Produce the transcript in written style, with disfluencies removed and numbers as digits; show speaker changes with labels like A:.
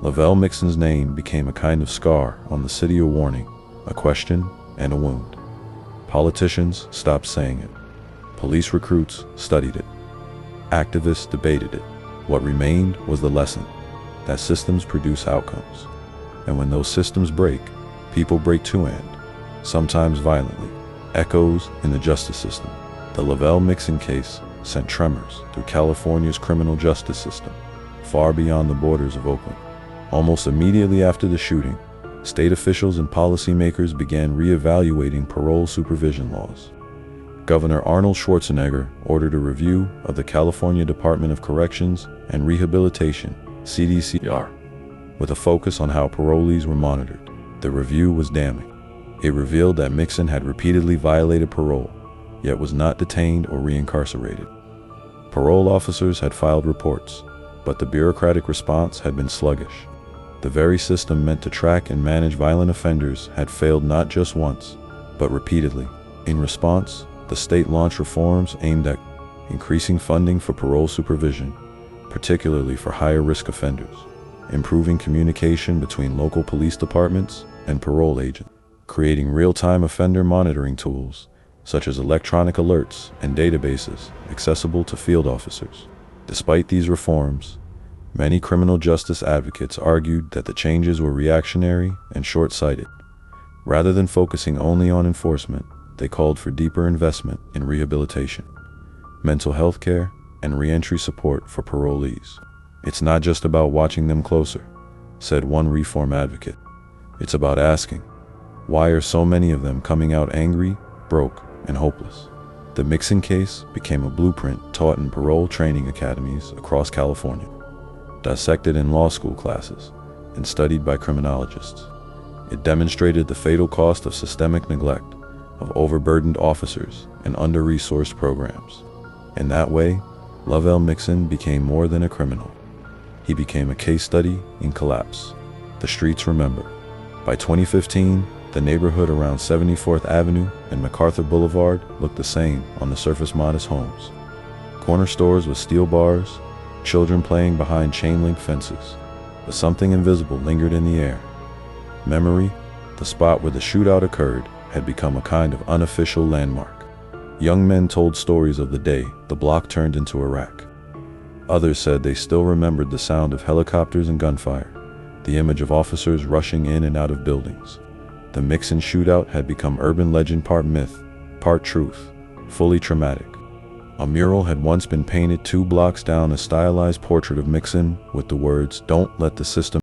A: Lovelle Mixon's name became a kind of scar on the city, a warning, a question, and a wound. Politicians stopped saying it. Police recruits studied it. Activists debated it. What remained was the lesson that systems produce outcomes. And when those systems break, people break too, and sometimes violently. Echoes in the justice system. The Lovelle Mixon case sent tremors through California's criminal justice system, far beyond the borders of Oakland. Almost immediately after the shooting, state officials and policymakers began re-evaluating parole supervision laws. Governor Arnold Schwarzenegger ordered a review of the California Department of Corrections and Rehabilitation, CDCR, with a focus on how parolees were monitored. The review was damning. It revealed that Mixon had repeatedly violated parole, yet was not detained or reincarcerated. Parole officers had filed reports, but the bureaucratic response had been sluggish. The very system meant to track and manage violent offenders had failed not just once, but repeatedly. In response, the state launched reforms aimed at increasing funding for parole supervision, particularly for higher-risk offenders, improving communication between local police departments and parole agents, creating real-time offender monitoring tools, such as electronic alerts and databases accessible to field officers. Despite these reforms, many criminal justice advocates argued that the changes were reactionary and short-sighted. Rather than focusing only on enforcement, they called for deeper investment in rehabilitation, mental health care, and reentry support for parolees. "It's not just about watching them closer," said one reform advocate. "It's about asking, why are so many of them coming out angry, broke, and hopeless?" The Mixon case became a blueprint taught in parole training academies across California, dissected in law school classes, and studied by criminologists. It demonstrated the fatal cost of systemic neglect, of overburdened officers and under-resourced programs. In that way, Lovelle Mixon became more than a criminal. He became a case study in collapse. The streets remember. By 2015, the neighborhood around 74th Avenue and MacArthur Boulevard looked the same on the surface modest homes. Corner stores with steel bars, children playing behind chain-link fences. But something invisible lingered in the air. Memory, the spot where the shootout occurred, had become a kind of unofficial landmark. Young men told stories of the day the block turned into Iraq. Others said they still remembered the sound of helicopters and gunfire, the image of officers rushing in and out of buildings. The Mixon shootout had become urban legend, part myth, part truth, fully traumatic. A mural had once been painted 2 blocks down, a stylized portrait of Mixon with the words, "Don't let the system